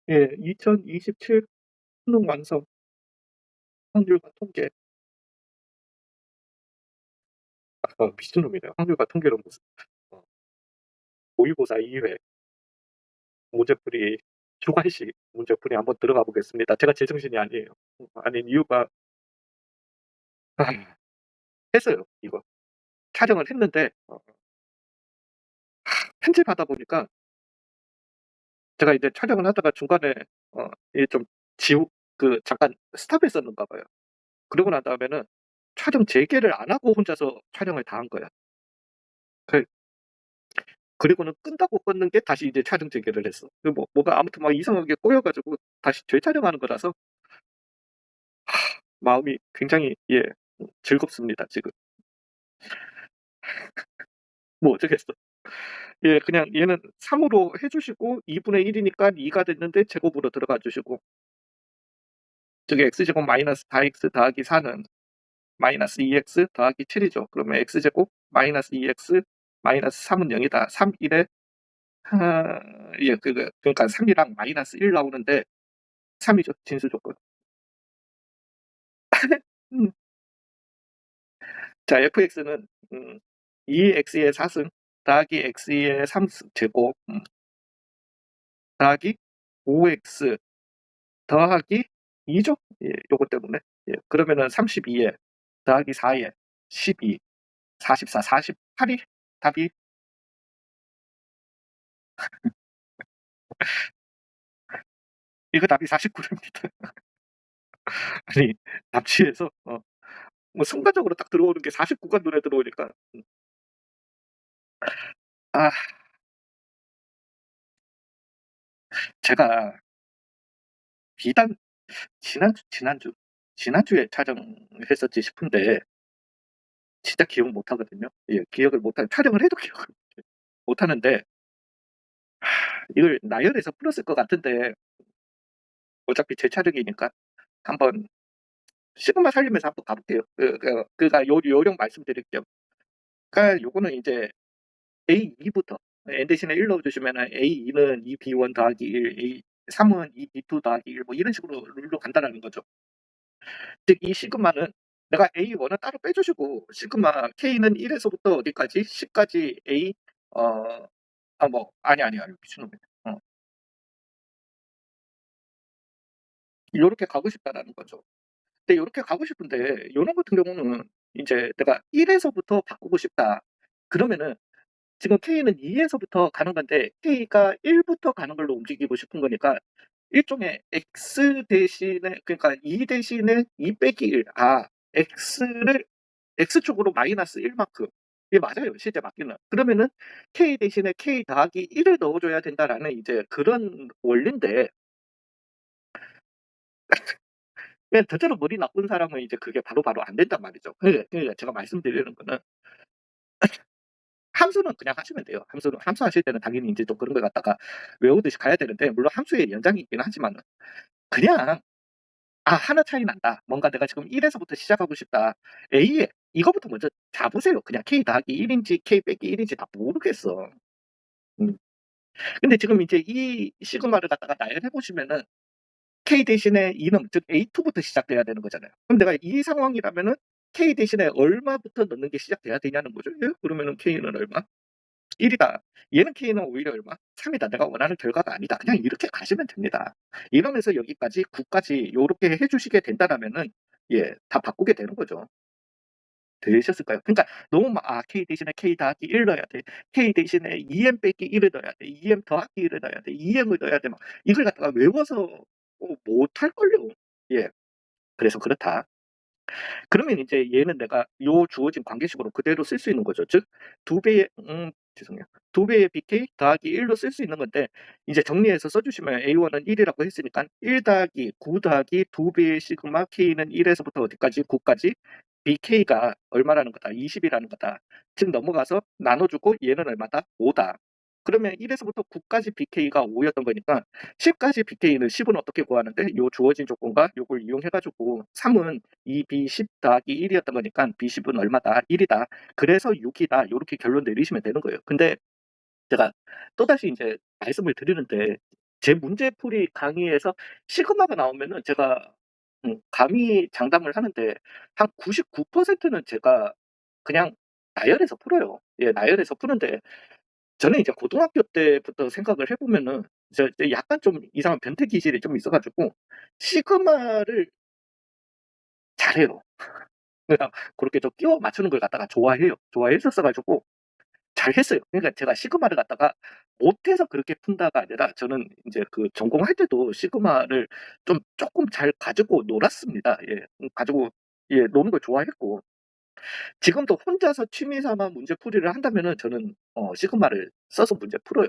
예. 2027 수능 완성 확률과 통계. 미친놈이네요. 확률과 통계로 무슨 어 모의고사 2회 문제풀이 주관식 문제풀이 한번 들어가 보겠습니다. 제가 제정신이 아니에요. 아닌 이유가 아 했어요 이거. 촬영을 했는데 편집하다 보니까 제가 이제 촬영을 하다가 중간에 이게 좀 지우 잠깐 스탑했었는가 봐요. 그러고 난 다음에는 촬영 재개를 안 하고 혼자서 촬영을 다 한 거야. 그 그리고는 끈다고 껐는 게 다시 이제 촬영 재개를 했어. 뭐가 아무튼 막 이상하게 꼬여 가지고 다시 재촬영하는 거라서 마음이 굉장히 즐겁습니다 지금. 뭐 어쩌겠어. 예 그냥 얘는 3 으로 해 주시고 2분의 1 이니까 2가 됐는데 제곱으로 들어가 주시고 저기 x제곱 마이너스 4x 더하기 4는 마이너스 2x 더하기 7 이죠. 그러면 x제곱 마이너스 2x 마이너스 3은 0 이다. 3 1에 그러니까 3 이랑 마이너스 1 나오는데 3 이죠. 진수 조건. 음. 자 fx는 2x의 4승 더하기 x의 3승 제곱 더하기 5x 더하기 2죠. 예, 요것 때문에. 예, 그러면은 32에 더하기 4에 12, 44, 48이 답이 이거 답이 49입니다. 아니 납치해서 뭐 순간적으로 딱 들어오는 게 49가 눈에 들어오니까 아 제가 비단 지난주에 촬영했었지 싶은데 진짜 기억 못 하거든요. 예 기억을 못 하는 촬영을 해도 기억을 못 하는데 이걸 나열해서 풀었을 것 같은데 어차피 제 촬영이니까 한번 시간만 살리면서 한번 가 볼게요. 그러니까 요령 말씀드릴게요. 그러니까 요거는 인제 A2부터 n 대신에 1 넣어 주시면은 A2는 2B1 더하기 1, A3은 2B2 더하기 1 뭐 이런 식으로 룰로 간다라는 거죠. 즉 이 시그마는 내가 A1은 따로 빼 주시고 시그마 K는 1 에서부터 어디까지 10 까지 A 어 뭐 아니 미친놈이네. 요렇게 가고 싶다라는 거죠. 근데 요렇게 가고 싶은데 요런 같은 경우는 인제 내가 1 에서부터 바꾸고 싶다. 그러면은 지금 K는 2 에서부터 가는 건데 K가 1 부터 가는 걸로 움직이고 싶은 거니까 일종의 X 대신에 그러니까 2 대신에 2 빼기 1 X를 X축으로 마이너스 1 만큼 이게 맞아요 실제 맞기는. 그러면은 K 대신에 K 더하기 1을 넣어 줘야 된다라는 이제 그런 원리인데 그냥 저처럼 머리 나쁜 사람은 이제 그게 바로바로 안 된단 말이죠. 그러니까 제가 말씀드리는 거는 함수는 그냥 하시면 돼요. 함수 하실 때는 당연히 인제 또 그런 걸 갖다가 외우듯이 가야 되는데 물론 함수의 연장이 있긴 하지만은 그냥 하나 차이 난다. 뭔가 내가 지금 1 에서부터 시작하고 싶다. A에 이거부터 먼저 잡으세요. 그냥 K 더하기 1 인지 K 빼기 1 인지 다 모르겠어. 음. 근데 지금 이제 이 시그마를 갖다가 나열해 보시면은 K 대신에 2는 즉 A2부터 시작돼야 되는 거잖아요. 그럼 내가 이 상황이라면은 K 대신에 얼마부터 넣는 게 시작돼야 되냐는 거죠. 예? 그러면은 K는 얼마? 1 이다. 얘는 K는 오히려 얼마? 3 이다. 내가 원하는 결과가 아니다. 그냥 이렇게 가시면 됩니다. 이러면서 여기까지 9 까지 요렇게 해 주시게 된다라면은 다 바꾸게 되는 거죠. 되셨을까요? 그러니까 너무 막 K 대신에 K 더하기 1 넣어야 돼. K 대신에 2M 빼기 1을 넣어야 돼. 2M 더하기 1을 넣어야 돼. 2M을 넣어야 돼. 막 이걸 갖다가 외워서 못할걸요. 예. 그래서 그렇다. 그러면 이제 얘는 내가 요 주어진 관계식으로 그대로 쓸 수 있는 거죠. 즉 두 배의 죄송해요. 두 배의 BK 더하기 1로 쓸 수 있는 건데 이제 정리해서 써 주시면 A1은 1 이라고 했으니까 1 더하기 9 더하기 두 배의 시그마 K는 1 에서부터 어디까지 9 까지 BK가 얼마라는 거다. 20 이라는 거다. 즉 넘어가서 나눠 주고 얘는 얼마다? 5 다. 그러면 1 에서부터 9 까지 BK가 5 였던 거니까 10 까지 BK는 10은 어떻게 구하는데 요 주어진 조건과 요걸 이용해 가지고 3은 2B10 더하기 1 이었던 거니까 B10은 얼마다? 1 이다. 그래서 6 이다. 요렇게 결론 내리시면 되는 거예요. 근데 제가 또다시 인제 말씀을 드리는데 제 문제풀이 강의에서 시그마가 나오면은 제가 감히 장담을 하는데 한 99%는 제가 그냥 나열해서 풀어요. 예, 나열해서 푸는데 저는 이제 고등학교 때부터 생각을 해 보면은 이제 약간 좀 이상한 변태 기질이 좀 있어 가지고 시그마를 잘해요. 그냥 고렇게 좀 끼워 맞추는 걸 갖다가 좋아해요. 좋아했었어 가지고 잘했어요. 그러니까 제가 시그마를 갖다가 못해서 그렇게 푼다가 아니라 저는 인제 그 전공할 때도 시그마를 좀 쪼끔 잘 가지고 놀았습니다. 예. 가지고 예 노는 걸 좋아했고 지금도 혼자서 취미 삼아 문제풀이를 한다면은 저는 시그마를 써서 문제 풀어요.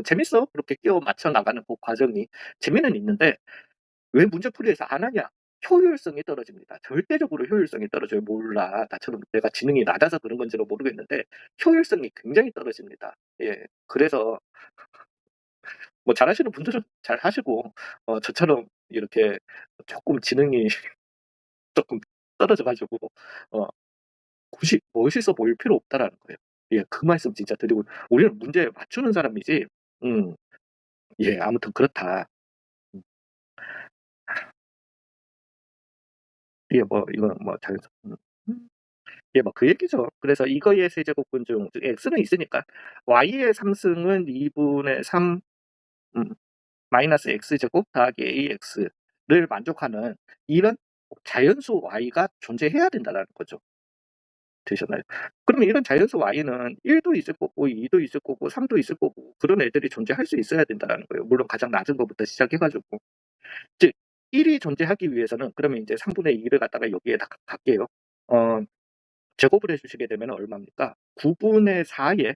재밌어. 그렇게 끼워 맞춰 나가는 그 과정이 재미는 있는데 왜 문제풀이에서 안 하냐? 효율성이 떨어집니다. 절대적으로 효율성이 떨어져요. 몰라. 나처럼 내가 지능이 낮아서 그런 건지는 모르겠는데 효율성이 굉장히 떨어집니다. 예. 그래서 뭐 잘하시는 분들은 잘하시고 저처럼 이렇게 쪼끔 지능이 쪼끔 떨어져 가지고 어 굳이 멋있어 보일 필요 없다라는 거예요. 예. 그 말씀 진짜 드리고 우리는 문제 맞추는 사람이지 음 예 아무튼 그렇다. 음. 이게 뭐 이건 뭐 자연스 예 뭐 그 얘기죠. 그래서 이거의 세제곱근 중 x는 있으니까 y의 3승은 2분의 3 음 마이너스 x제곱 더하기 ax를 만족하는 이런 자연수 y가 존재해야 된다라는 거죠. 되셨나요? 그러면 이런 자연수 y는 1도 있을 거고 2도 있을 거고 3도 있을 거고 그런 애들이 존재할 수 있어야 된다라는 거예요. 물론 가장 낮은 것부터 시작해 가지고. 즉 1이 존재하기 위해서는 그러면 인제 3분의 2를 갖다가 여기에다 갈게요. 어 제곱을 해 주시게 되면 얼마입니까? 9분의 4의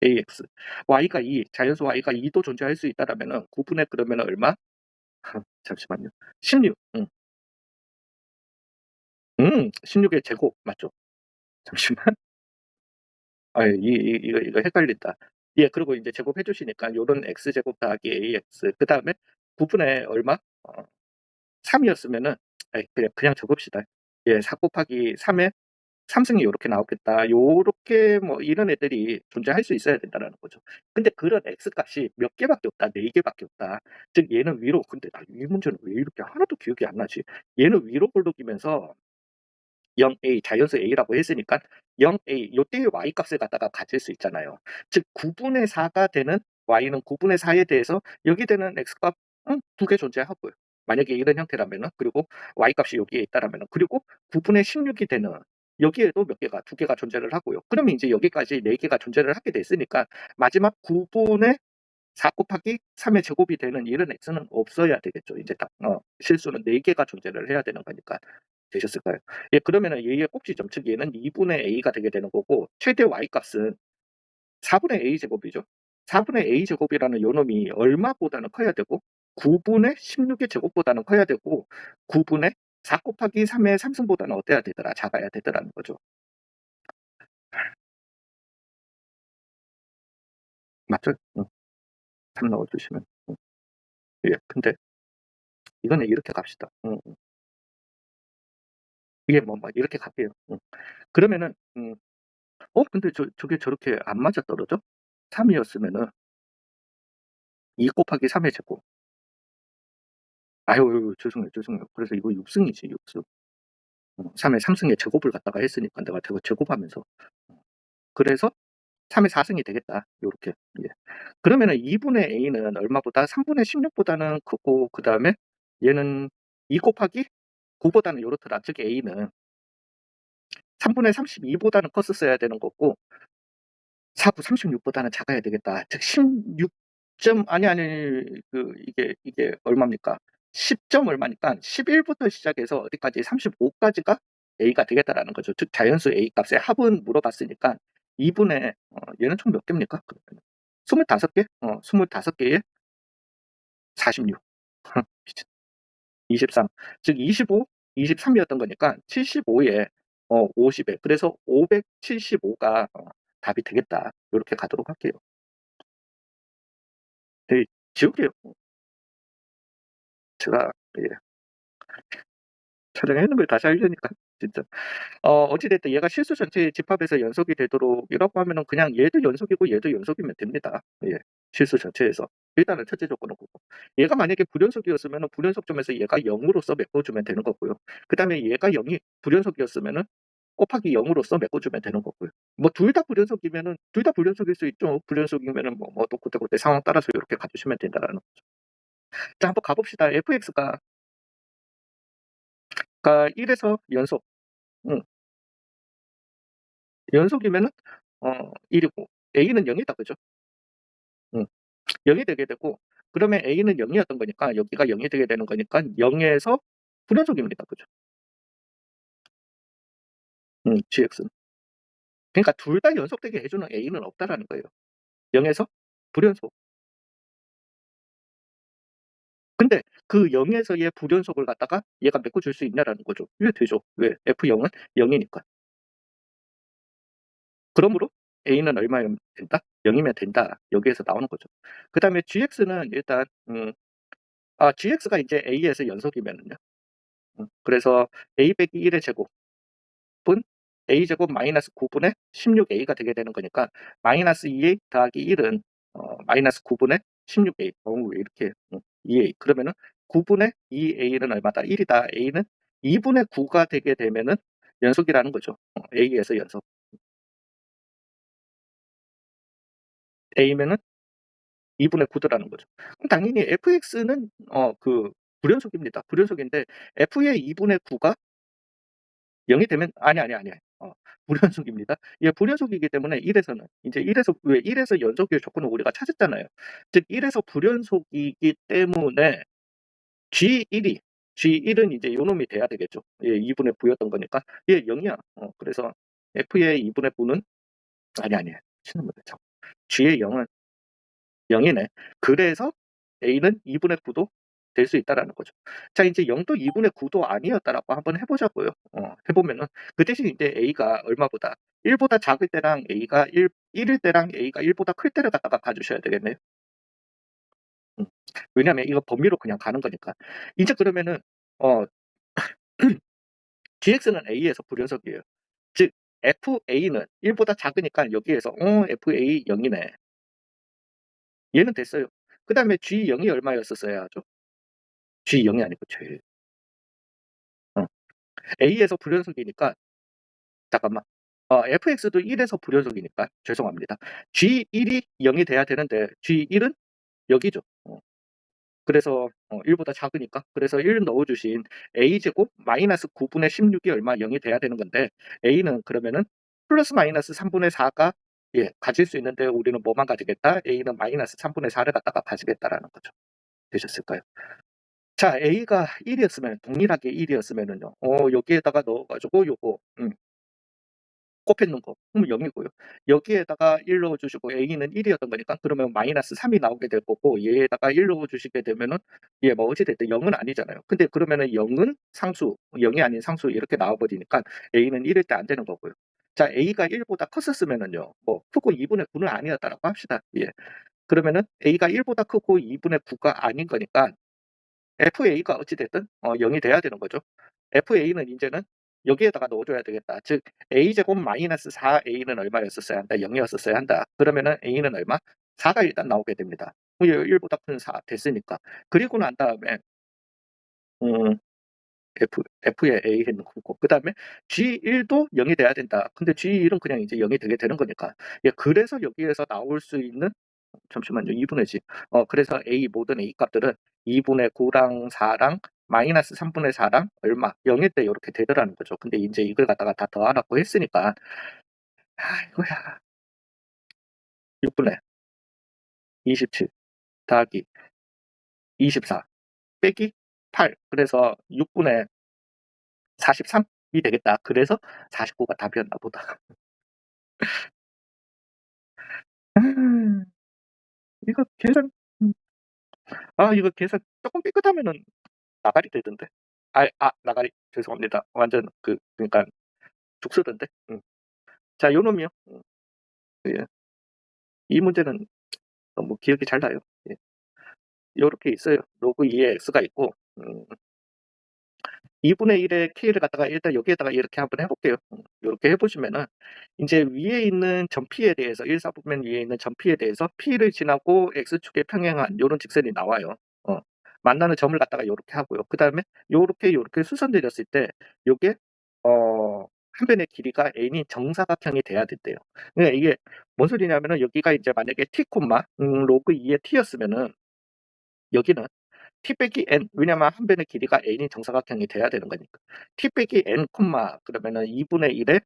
ax y가 2 자연수 y가 2도 존재할 수 있다라면은 9분의 그러면은 얼마? 잠시만요. 16 16의 제곱 맞죠? 잠시만. 아 이거 헷갈린다. 예 그리고 인제 제곱해 주시니까 요런 x제곱 더하기 ax 그다음에 9분의 얼마? 3 이었으면은 아이 그냥 적읍시다. 예 4 곱하기 3에 삼승이 요렇게 나오겠다. 요렇게 뭐 이런 애들이 존재할 수 있어야 된다라는 거죠. 근데 그런 x 값이 몇 개밖에 없다. 4 개밖에 없다. 즉 얘는 위로 근데 나 이 문제는 왜 이렇게 하나도 기억이 안 나지? 얘는 위로 볼록이면서 0a 자연수 a라고 했으니까 0a 요때의 y 값을 갖다가 가질 수 있잖아요. 즉 9분의 4가 되는 y는 9분의 4에 대해서 여기 되는 x 값 2개 존재하고요. 만약에 이런 형태라면은 그리고 y 값이 여기에 있다라면은 그리고 9분의 16이 되는 여기에도 몇 개가 2 개가 존재를 하고요. 그러면 인제 여기까지 4 개가 존재를 하게 됐으니까 마지막 9분의 4 곱하기 3의 제곱이 되는 이런 x는 없어야 되겠죠. 인제 딱 실수는 4 개가 존재를 해야 되는 거니까. 되셨을까요? 예 그러면은 얘의 꼭지점 즉 얘는 2분의 a가 되게 되는 거고 최대 y 값은 4분의 a 제곱이죠. 4분의 a 제곱이라는 요놈이 얼마보다는 커야 되고 9분의 16의 제곱보다는 커야 되고 9분의 4 곱하기 3의 삼승보다는 어때야 되더라? 작아야 되더라는 거죠. 맞죠? 3 넣어 주시면. 예 근데 이거는 이렇게 갑시다. 이게 뭐 이렇게 갈게요. 그러면은 근데 저게 저렇게 안 맞아떨어져? 3 이었으면은 2 곱하기 3의 제곱. 아유 죄송해요, 죄송해요. 그래서 이거 6 승이지 6 승. 3의 3 승의 제곱을 갖다가 했으니까 내가 저거 제곱하면서. 그래서 3의 4 승이 되겠다. 요렇게. 예. 그러면은 2 분의 a는 얼마보다 3 분의 16 보다는 크고 그다음에 얘는 2 곱하기 9 보다는 요렇더라. 즉 a는 3 분의 32 보다는 컸었어야 되는 거고 4부 36 보다는 작아야 되겠다. 즉 16 점 이게 얼마입니까? 10점 얼마니까 11 부터 시작해서 어디까지 35 까지가 a가 되겠다라는 거죠. 즉 자연수 a 값의 합은 물어봤으니까 2 분의 얘는 총 몇 개입니까? 그러면은 25 개? 25 개에 46 미친 23 즉 25, 23 이었던 거니까 75에 50에 그래서 575가 답이 되겠다. 요렇게 가도록 할게요. 네. 지울게요. 제가 예 촬영해 놓은 걸 다시 하려니까 진짜. 어찌 됐든 얘가 실수 전체의 집합에서 연속이 되도록이라고 하면은 그냥 얘도 연속이고 얘도 연속이면 됩니다. 예. 실수 전체에서. 일단은 첫째 조건은 고거. 얘가 만약에 불연속이었으면은 불연속점에서 얘가 0 으로써 메꿔 주면 되는 거고요. 그다음에 얘가 0이 불연속이었으면은 곱하기 0 으로써 메꿔 주면 되는 거고요. 뭐 둘 다 불연속이면은 둘 다 불연속일 수 있죠. 불연속이면은 또 그때그때 상황 따라서 요렇게 가 주시면 된다라는 거죠. 자, 한번 가 봅시다. fx가 1 에서 연속, 음 연속이면은 1 이고 a는 0 이다. 그죠? 음 0이 되게 되고, 그러면 a는 0 이었던 거니까 여기가 0이 되게 되는 거니까 0 에서 불연속입니다. 그죠? gx는. 그러니까 둘 다 연속되게 해 주는 a는 없다라는 거예요. 0 에서 불연속. 근데 그 0 에서의 불연속을 갖다가 얘가 메꿔 줄 수 있냐라는 거죠. 왜 되죠. 왜? f0은 0 이니까. 그러므로 a는 얼마면 된다? 0 이면 된다. 여기에서 나오는 거죠. 그다음에 gx는 일단 gx가 인제 a에서 연속이면은요. 그래서 a 빼기 1의 제곱은 a 제곱 마이너스 9 분의 16a가 되게 되는 거니까, 마이너스 2a 더하기 1은 마이너스 9 분의 16a. 왜 이렇게 2a. 그러면은 9 분의 2a는 얼마다? 1이다. a는 2 분의 9가 되게 되면은 연속이라는 거죠. a에서 연속. a면은 2 분의 9 더라는 거죠. 그럼 당연히 fx는 불연속입니다. 불연속인데 f의 2 분의 9가 0이 되면 아니. 불연속입니다. 예, 불연속이기 때문에 1 에서는 인제 1 에서, 왜 1 에서 연속의 조건을 우리가 찾았잖아요. 즉 1 에서 불연속이기 때문에 G1은 인제 요놈이 돼야 되겠죠. 예, 2 분의 9 였던 거니까. 얘 0 이야. 그래서 f의 2 분의 9는 아니. 미친놈이네 참. G의 0은 0 이네. 그래서 A는 2 분의 9도 될 수 있다라는 거죠. 자, 인제 0도 2 분의 9도 아니었다라고 한번 해 보자고요. 해 보면은 그 대신 인제 A가 얼마보다 1 보다 작을 때랑 A가 1일 때랑 A가 1 보다 클 때를 갖다가 봐 주셔야 되겠네요. 음. 왜냐하면 이거 범위로 그냥 가는 거니까. 인제 그러면은 어 GX는 A에서 불연속이에요. 즉 FA는 1 보다 작으니까 여기에서 FA 0 이네. 얘는 됐어요. 그다음에 G0이 얼마였었어야 하죠? G0이 아니고 어 A에서 불연속이니까, 잠깐만. fx도 1 에서 불연속이니까 죄송합니다. G1이 0이 돼야 되는데 G1은 여기죠. 그래서 1 보다 작으니까, 그래서 1 넣어 주신 a 제곱 마이너스 9 분의 16이 얼마? 0이 돼야 되는 건데, a는 그러면은 플러스 마이너스 3 분의 4가 가질 수 있는데 우리는 뭐만 가지겠다? a는 마이너스 3 분의 4를 갖다가 가지겠다라는 거죠. 되셨을까요? 자, a가 1 이었으면, 동일하게 1 이었으면은요. 여기에다가 넣어 가지고 요거 곱했는 거 그럼 0 이고요. 여기에다가 1 넣어 주시고 a는 1 이었던 거니까 그러면 마이너스 3이 나오게 될 거고, 얘에다가 1 넣어 주시게 되면은 어찌 됐든 0은 아니잖아요. 근데 그러면은 0은 상수, 0이 아닌 상수 이렇게 나와 버리니까 a는 1일 때 안 되는 거고요. 자, a가 1 보다 컸었으면은요. 크고 2 분의 9는 아니었다라고 합시다. 예. 그러면은 a가 1 보다 크고 2 분의 9가 아닌 거니까 FA가 어찌 됐든 0이 돼야 되는 거죠. FA는 인제는 여기에다가 넣어 줘야 되겠다. 즉 A 제곱 마이너스 4A는 얼마였었어야 한다? 0 이었었어야 한다. 그러면은 A는 얼마? 4가 일단 나오게 됩니다. 1 보다 큰 4 됐으니까. 그리고 난 다음에 음 F의 A는 그거고, 그다음에 G1도 0이 돼야 된다. 근데 G1은 그냥 이제 0이 되게 되는 거니까. 예, 그래서 여기에서 나올 수 있는, 잠시만요. 2 분의 지. 그래서 A 모든 A 값들은 2 분의 9랑 4랑 마이너스 3 분의 4랑 얼마 0일 때 요렇게 되더라는 거죠. 근데 인제 이걸 갖다가 다 더하라고 했으니까 이거야. 6 분의 27 더하기 24 빼기 8, 그래서 6 분의 43이 되겠다. 그래서 49가 답이었나 보다. 음, 이거 계산 음 이거 계산 쪼끔 삐끗하면은 나가리 되던데. 나가리 죄송합니다. 완전 그러니까 죽 쓰던데. 자, 요놈이요. 예. 이 문제는 너무 기억이 잘 나요. 예. 요렇게 있어요. 로그 2의 x가 있고 2분의 1의 K를 갖다가 일단 여기에다가 이렇게 한번 해 볼게요. 요렇게 해 보시면은 인제 위에 있는 점피에 대해서 일사분면 위에 있는 점피에 대해서 P를 지나고 X축에 평행한 요런 직선이 나와요. 어. 만나는 점을 갖다가 요렇게 하고요. 그다음에 요렇게 수선 내렸을 때 요게 한 변의 길이가 n이 정사각형이 돼야 된대요. 그러니까 이게 뭔 소리냐면은 여기가 인제 만약에 t 로그 2의 t였으면은 여기는 t 빼기 n, 왜냐면 한 변의 길이가 n이 정사각형이 돼야 되는 거니까. t 빼기 n 그러면은 2분의 1에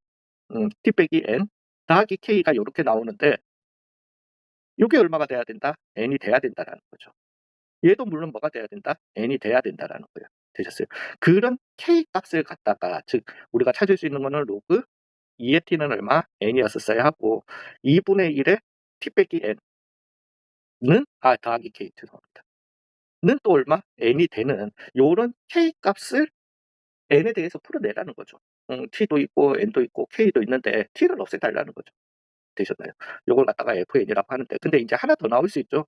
t 빼기 n 더하기 k가 요렇게 나오는데 요게 얼마가 돼야 된다? n이 돼야 된다라는 거죠. 얘도 물론 뭐가 돼야 된다? n이 돼야 된다라는 거예요. 되셨어요? 그런 k 값을 갖다가 즉 우리가 찾을 수 있는 거는 로그 2의 t는 얼마? n이었었어야 하고 2분의 1에 t 빼기 n은 더하기 k 죄송합니다. 는 또 얼마? n이 되는 요런 k 값을 n에 대해서 풀어내라는 거죠. t도 있고 n도 있고 k도 있는데 t를 없애달라는 거죠. 되셨나요? 요걸 갖다가 fn이라고 하는데 근데 인제 하나 더 나올 수 있죠.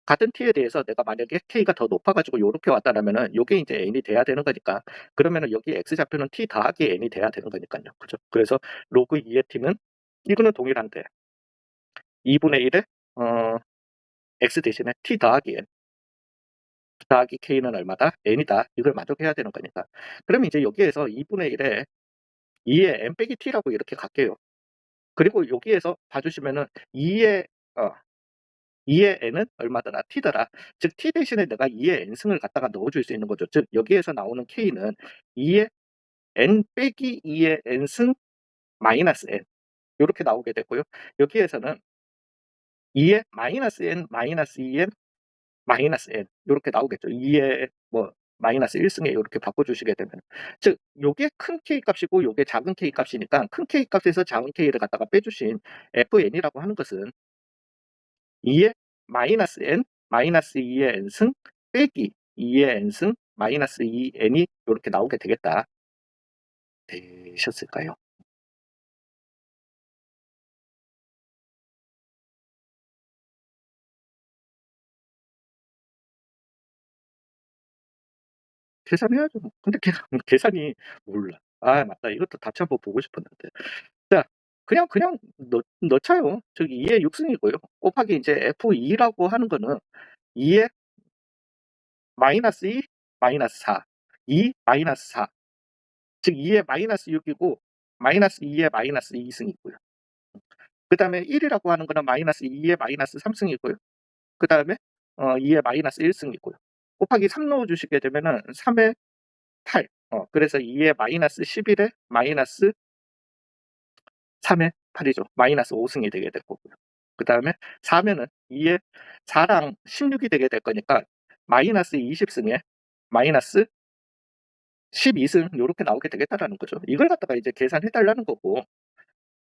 같은 t에 대해서 내가 만약에 k가 더 높아 가지고 요렇게 왔다라면은 요게 인제 n이 돼야 되는 거니까 그러면은 여기 x좌표는 t 더하기 n이 돼야 되는 거니깐요. 그죠? 그래서 로그 2의 t는 이거는 동일한데 2분의 1에 어 x 대신에 t 더하기 n 더하기 k는 얼마다? n이다. 이걸 만족해야 되는 거니까. 그러면 이제 여기에서 2분의 1에 2의 n 빼기 t라고 이렇게 갈게요. 그리고 여기에서 봐주시면은 2의 어 2의 n은 얼마더라? t더라. 즉 t 대신에 내가 2의 n승을 갖다가 넣어줄 수 있는 거죠. 즉 여기에서 나오는 k는 2의 n 빼기 2의 n승 마이너스 n 요렇게 나오게 되고요. 여기에서는 2의 마이너스 n 마이너스 2n 마이너스 n 요렇게 나오겠죠. 2의 뭐 마이너스 1승에 요렇게 바꿔주시게 되면 즉 요게 큰 K 값이고 요게 작은 K 값이니까 큰 K 값에서 작은 K를 갖다가 빼주신 fn이라고 하는 것은 2의 마이너스 n 마이너스 2의 n승 빼기 2의 n승 마이너스 2n이 요렇게 나오게 되겠다. 되셨을까요? 계산해야죠. 근데 계산이 몰라. 아 맞다. 이것도 다시 한번 보고 싶었는데. 자 그냥 넣자요. 저기 2의 6승이고요. 곱하기 인제 f2라고 하는 거는 2의 마이너스 2 마이너스 4 2 마이너스 4 즉 2의 마이너스 6이고 마이너스 2의 마이너스 2승이고요. 그다음에 1이라고 하는 거는 마이너스 2의 마이너스 3승이고요. 그다음에 2의 마이너스 1승이고요. 곱하기 3 넣어 주시게 되면은 3의 8 그래서 2의 마이너스 11의 마이너스 3의 8이죠. 마이너스 5승이 되게 될 거고요. 그다음에 4면은 2의 4랑 16이 되게 될 거니까 마이너스 20승에 마이너스 12승 요렇게 나오게 되겠다라는 거죠. 이걸 갖다가 이제 계산해 달라는 거고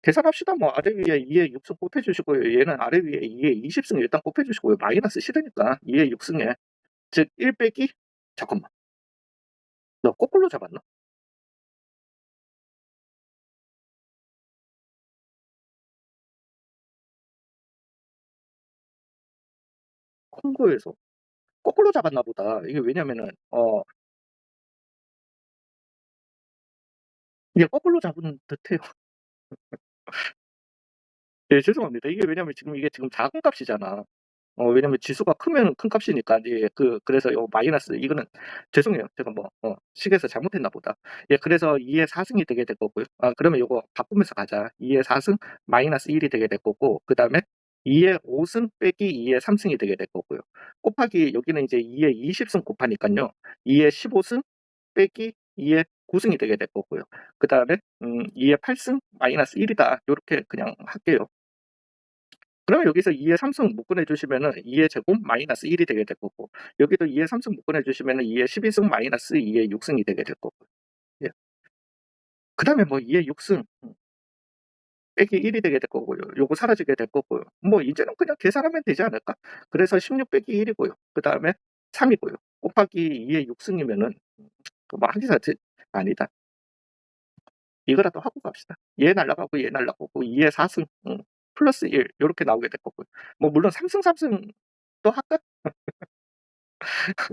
계산합시다. 뭐 아래 위에 2의 6승 곱해 주시고요. 얘는 아래 위에 2의 20승 일단 곱해 주시고요. 마이너스 싫으니까 2의 6승에 즉 1 빼기 잠깐만. 너 거꾸로 잡았나? 콩고에서 거꾸로 잡았나 보다. 이게 왜냐면은 이게 거꾸로 잡은 듯해요. 예 죄송합니다. 이게 왜냐면 지금 이게 지금 작은 값이잖아. 왜냐면 지수가 크면 큰 값이니까 예 그래서 요 마이너스 이거는 죄송해요. 제가 뭐 식에서 잘못했나 보다. 예 그래서 2의 4승이 되게 될 거고요. 그러면 요거 바꾸면서 가자. 2의 4승 마이너스 1이 되게 될 거고 그다음에 2의 5승 빼기 2의 3승이 되게 될 거고요. 곱하기 여기는 이제 2의 20승 곱하니깐요. 2의 15승 빼기 2의 9승이 되게 될 거고요. 그다음에 2의 8승 마이너스 1이다. 요렇게 그냥 할게요. 그러면 여기서 2의 3승 묶어내 주시면은 2의 제곱 마이너스 1이 되게 될 거고 여기도 2의 3승 묶어내 주시면은 2의 12승 마이너스 2의 6승이 되게 될 거고요. 예. 그다음에 뭐 2의 6승 빼기 1이 되게 될 거고요. 요거 사라지게 될 거고요. 뭐 이제는 그냥 계산하면 되지 않을까? 그래서 16 빼기 1이고요. 그다음에 3이고요. 곱하기 2의 6승이면은 뭐 항기사지 아니다. 이거라도 하고 갑시다. 얘 날라가고 얘 날라가고 2의 4승 플러스 1 요렇게 나오게 될 거고요. 뭐 물론 3승 3승 또 할까?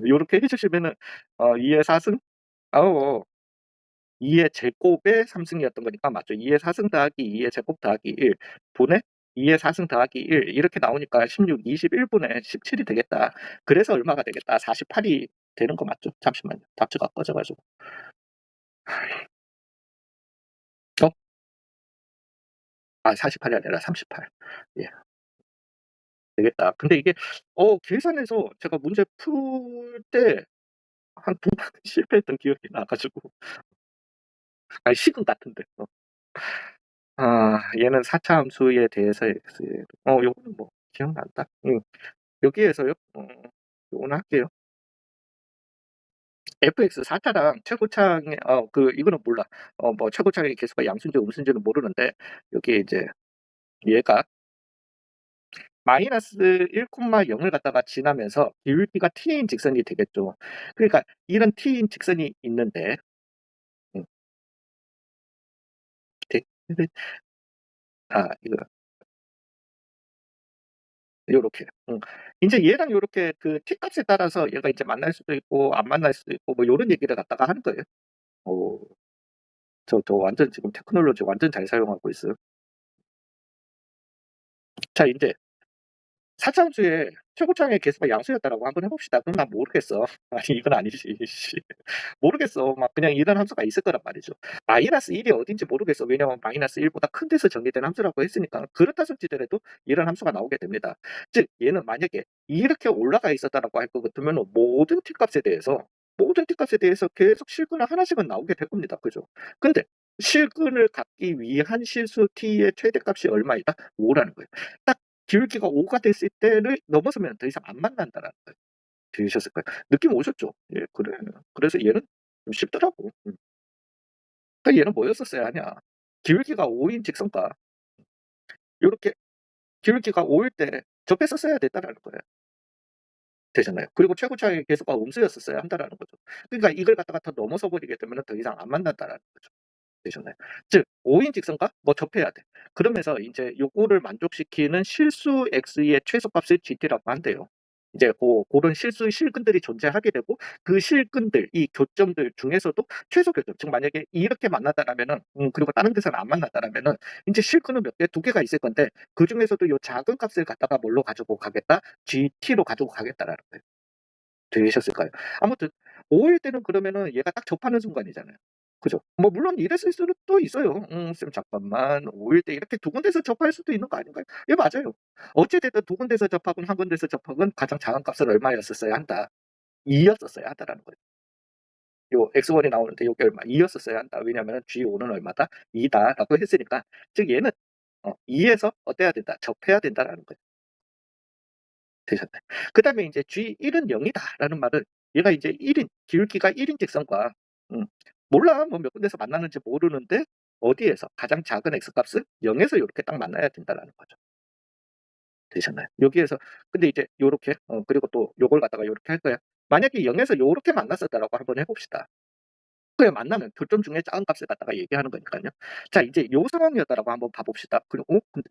요렇게 해 주시면은 2의 4승 2의 제곱의 3승이었던 거니까 맞죠. 2의 4승 더하기 2의 제곱 더하기 1 분의 2의 4승 더하기 1 이렇게 나오니까 16, 21 분의 17이 되겠다. 그래서 얼마가 되겠다. 48이 되는 거 맞죠? 잠시만요. 답지가 꺼져 가지고. 어? 48이 아니라 38. 예. 되겠다. 근데 이게 계산해서 제가 문제 풀 때 한 두 번 실패했던 기억이 나 가지고 식은 같은데. 얘는 4차 함수에 대해서의 요거는 뭐 기억난다. 여기에서요. 요거는 할게요. fx 4차랑 최고창의 이거는 몰라. 뭐 최고창의 개수가 양수인지 음수인지는 모르는데 여기에 이제 얘가 마이너스 1,0을 갖다가 지나면서 기울기가 t인 직선이 되겠죠. 그러니까 이런 t인 직선이 있는데 음 데 이거 요렇게. 인제 얘랑 요렇게 그 t 값에 따라서 얘가 이제 만날 수도 있고 안 만날 수도 있고 뭐 요런 얘기를 갖다가 하는 거예요. 어 저 완전 지금 테크놀로지 완전 잘 사용하고 있어요. 자 인제 4차 함수의 최고창의 개수가 양수였다라고 한번 해 봅시다. 그럼 난 모르겠어. 아니 이건 아니지. 씨. 모르겠어. 막 그냥 이런 함수가 있을 거란 말이죠. 마이너스 1이 어딘지 모르겠어. 왜냐면 마이너스 1보다 큰 데서 정의된 함수라고 했으니까 그렇다 손치더라도 이런 함수가 나오게 됩니다. 즉 얘는 만약에 이렇게 올라가 있었다라고 할 것 같으면 모든 t 값에 대해서 계속 실근을 하나씩은 나오게 될 겁니다. 그죠? 근데 실근을 갖기 위한 실수 t의 최대값이 얼마이다? 5라는 거예요. 딱 기울기가 5가 됐을 때를 넘어서면 더 이상 안 만난다라는 거예요. 들으셨을 거예요. 느낌 오셨죠? 예, 그래. 그래서 얘는 좀 쉽더라고. 그러니까 얘는 뭐였었어야 하냐. 기울기가 5인 직선과 요렇게 기울기가 5일 때 접했었어야 됐다라는 거예요. 되셨나요? 그리고 최고차의 계수가 음수였었어야 한다라는 거죠. 그러니까 이걸 갖다가 더 넘어서 버리게 되면은 더 이상 안 만난다라는 거죠. 되셨나요? 즉 5인 직선과 뭐 접해야 돼. 그러면서 인제 요거를 만족시키는 실수 x의 최소값을 gt라고 한대요. 이제 고런 실근들이 존재하게 되고 그 실근들 이 교점들 중에서도 최소 교점 즉 만약에 이렇게 만났다라면은 그리고 다른 데서는 안 만났다라면은 인제 실근은 몇 개? 2개가 있을 건데 그중에서도 요 작은 값을 갖다가 뭘로 가지고 가겠다? gt로 가지고 가겠다라는 거예요. 되셨을까요? 아무튼 5일 때는 그러면은 얘가 딱 접하는 순간이잖아요. 그죠? 뭐 물론 이랬을 수도 있어요. "쌤 잠깐만 5일 때 이렇게 두 군데서 접할 수도 있는 거 아닌가요?" 예 맞아요. 어찌 됐든 두 군데서 접하건 한 군데서 접하건 가장 작은 값은 얼마였었어야 한다. 2 였었어야 한다라는 거예요. 요 x1이 나오는데 요게 얼마 2 였었어야 한다. 왜냐하면은 G5는 얼마다? 2 다라고 했으니까 즉 얘는 2 에서 어때야 된다? 접해야 된다라는 거예요. 되셨네. 그다음에 인제 G1은 0이다라는 말은 얘가 이제 1인 기울기가 1인 직선과 음 몰라 뭐 몇 군데서 만나는지 모르는데 어디에서 가장 작은 x 값은 0 에서 요렇게 딱 만나야 된다라는 거죠. 되셨나요? 여기에서 근데 이제 요렇게 그리고 또 요걸 갖다가 요렇게 할 거야. 만약에 0 에서 요렇게 만났었다라고 한번 해 봅시다. 그래 만나면 교점 중에 작은 값을 갖다가 얘기하는 거니깐요. 자 이제 요 상황이었다라고 한번 봐 봅시다. 그리고 근데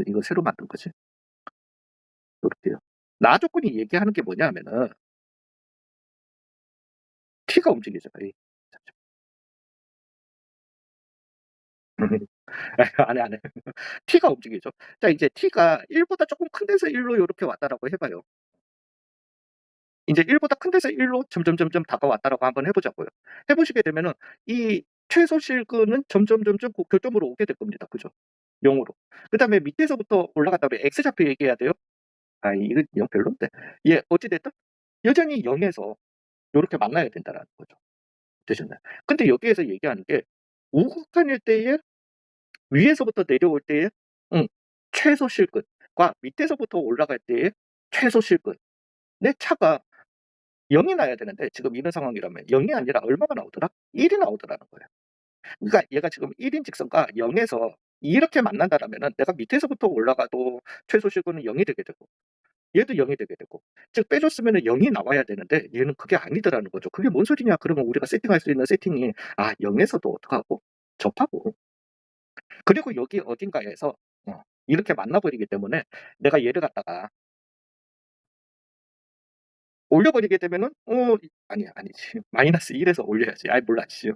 이거 새로 만든 거지? 요렇게요. 나 조건이 얘기하는 게 뭐냐면은 T가 움직이죠. 이 안 해, 안 해. T가 움직이죠. 자 이제 T가 1 보다 쪼끔 큰 데서 1로 요렇게 왔다라고 해 봐요. 인제 1 보다 큰 데서 1로 점점점점 다가왔다라고 한번 해 보자고요. 해 보시게 되면은 이 최소 실근은 점점점점 교점으로 오게 될 겁니다. 그죠? 0 으로. 그다음에 밑에서부터 올라갔다 우리 X좌표 얘기해야 돼요? 이거 0 별론데. 예 어찌 됐든 여전히 0 에서 요렇게 만나야 된다라는 거죠. 되셨나요? 근데 여기에서 얘기하는 게 우극한일 때에 위에서부터 내려올 때의 음 최소 실근과 밑에서부터 올라갈 때의 최소 실근의 차가 0이 나야 되는데 지금 이런 상황이라면 0이 아니라 얼마가 나오더라? 1이 나오더라는 거예요. 그러니까 얘가 지금 1인 직선과 0 에서 이렇게 만난다라면은 내가 밑에서부터 올라가도 최소 실근은 0이 되게 되고 얘도 0이 되게 되고 즉 빼줬으면은 0이 나와야 되는데 얘는 그게 아니더라는 거죠. "그게 뭔 소리냐?" 그러면 우리가 세팅할 수 있는 세팅이 0 에서도 어떡하고 접하고 그리고 여기 어딘가에서 이렇게 만나 버리기 때문에 내가 얘를 갖다가 올려 버리게 되면은 아니지. 마이너스 1 에서 올려야지. 몰라 씨.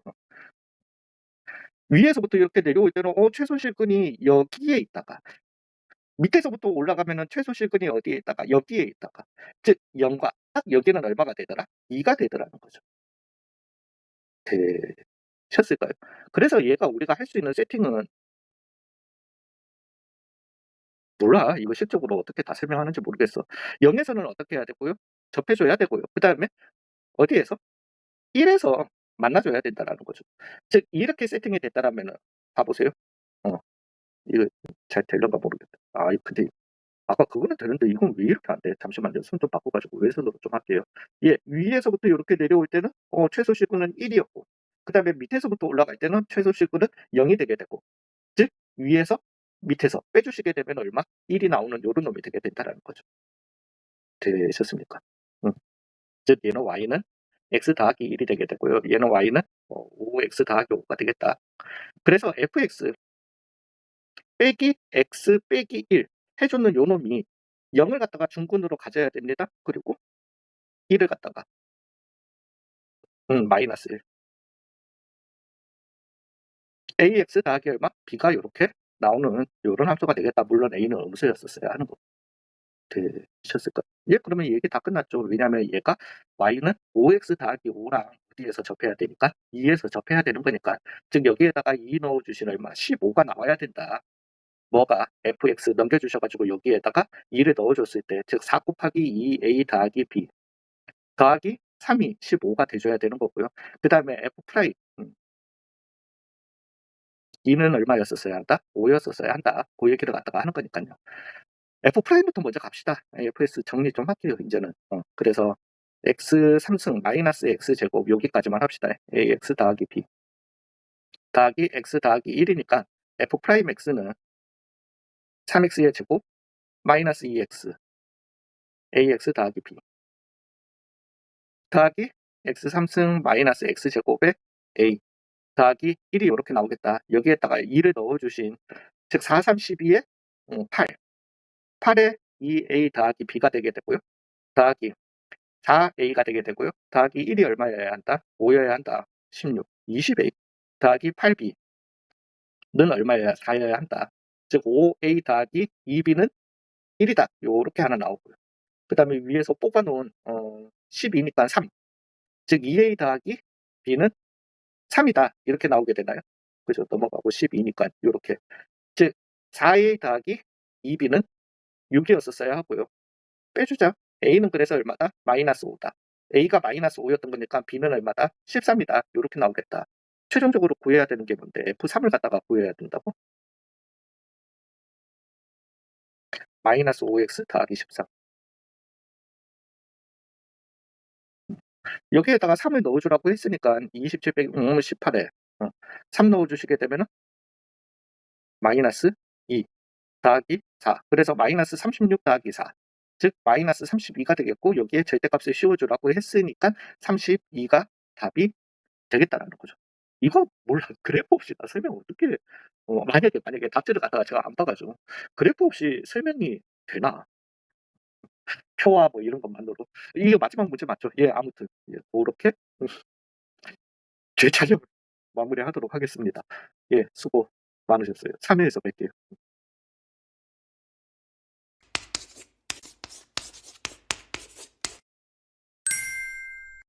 위에서부터 이렇게 내려올 때는 최소 실근이 여기에 있다가 밑에서부터 올라가면은 최소 실근이 어디에 있다가 여기에 있다가 즉 0과 딱 여기는 얼마가 되더라? 2가 되더라는 거죠. 되셨을까요? 그래서 얘가 우리가 할 수 있는 세팅은 몰라. 이거 실적으로 어떻게 다 설명하는지 모르겠어. 0 에서는 어떻게 해야 되고요? 접해 줘야 되고요. 그다음에 어디에서? 1 에서 만나 줘야 된다라는 거죠. 즉 이렇게 세팅이 됐다라면은 봐 보세요. 어 이거 잘 되려나 모르겠다. 근데 아까 그거는 되는데 이건 왜 이렇게 안 돼? 잠시만요. 손 좀 바꿔 가지고 왼손으로 좀 할게요. 예. 위에서부터 요렇게 내려올 때는 최소 실근은 1 이었고 그다음에 밑에서부터 올라갈 때는 최소 실근은 0이 되게 되고 즉 위에서 밑에서 빼주시게 되면 얼마? 1이 나오는 요런 놈이 되게 된다라는 거죠. 되셨습니까? 음. 즉 얘는 y는 x 더하기 1이 되게 되고요. 얘는 y는 5x 더하기 5가 되겠다. 그래서 fx 빼기 x 빼기 1 해 주는 요 놈이 0을 갖다가 중근으로 가져야 됩니다. 그리고 1을 갖다가 마이너스 1 ax 더하기 얼마? b가 요렇게 나오는 요런 함수가 되겠다. 물론 a는 음수였었어야 하는 거 되셨을까요? 예, 그러면 얘기 다 끝났죠. 왜냐하면 얘가 y는 5x 더하기 5랑 어디에서 접해야 되니까 2에서 접해야 되는 거니까 즉 여기에다가 2 넣어 주시면 얼마? 15가 나와야 된다. 뭐가 fx 넘겨 주셔 가지고 여기에다가 2를 넣어 줬을 때 즉 4 곱하기 2a 더하기 b 더하기 3이 15가 돼 줘야 되는 거고요. 그다음에 f 프라임 2는 얼마였었어야 한다? 5 였었어야 한다. 그 얘기를 갖다가 하는 거니깐요. f 프라임부터 먼저 갑시다. fs 정리 좀 할게요 인제는. 그래서 x 3승 마이너스 x 제곱 여기까지만 합시다. ax 더하기 b 더하기 x 더하기 1이니까 f 프라임 x는 3x의 제곱 마이너스 2x ax 더하기 b 더하기 x 3승 마이너스 x 제곱에 a 더하기 1이 요렇게 나오겠다. 여기에다가 2를 넣어 주신 즉 4, 3, 12에 8 8에 2a 더하기 b가 되게 되고요. 더하기 4a가 되게 되고요. 더하기 1이 얼마여야 한다? 5여야 한다. 16, 20a 더하기 8b는 얼마여야 4여야 한다. 즉 5a 더하기 2b는 1이다. 요렇게 하나 나오고요. 그다음에 위에서 뽑아 놓은 12니까 3. 즉 2a 더하기 b는 3이다. 이렇게 나오게 되나요? 그죠? 넘어가고 12니까 요렇게. 즉 4a 더하기 2b는 6이었었어야 하고요. 빼주자. a는 그래서 얼마다? 마이너스 5다. a가 마이너스 5였던 거니까 b는 얼마다? 13이다. 요렇게 나오겠다. 최종적으로 구해야 되는 게 뭔데? f3을 갖다가 구해야 된다고? 마이너스 5x 더하기 13. 여기에다가 3을 넣어주라고 했으니까 27 빼기 18에 3 넣어주시게 되면은 마이너스 2 더하기 4. 그래서 마이너스 36 더하기 4. 즉 마이너스 32가 되겠고 여기에 절대값을 씌워주라고 했으니까 32가 답이 되겠다라는 거죠. 이거 몰라. 그래프 없이 나 설명 어떻게 만약에 답지를 갖다가 제가 안 봐 가지고 그래프 없이 설명이 되나? 표와 뭐 이런 것만으로. 이게 마지막 문제 맞죠? 예, 아무튼 예, 고렇게 제 촬영을 마무리하도록 하겠습니다. 예, 수고 많으셨어요. 3 회에서 뵐게요.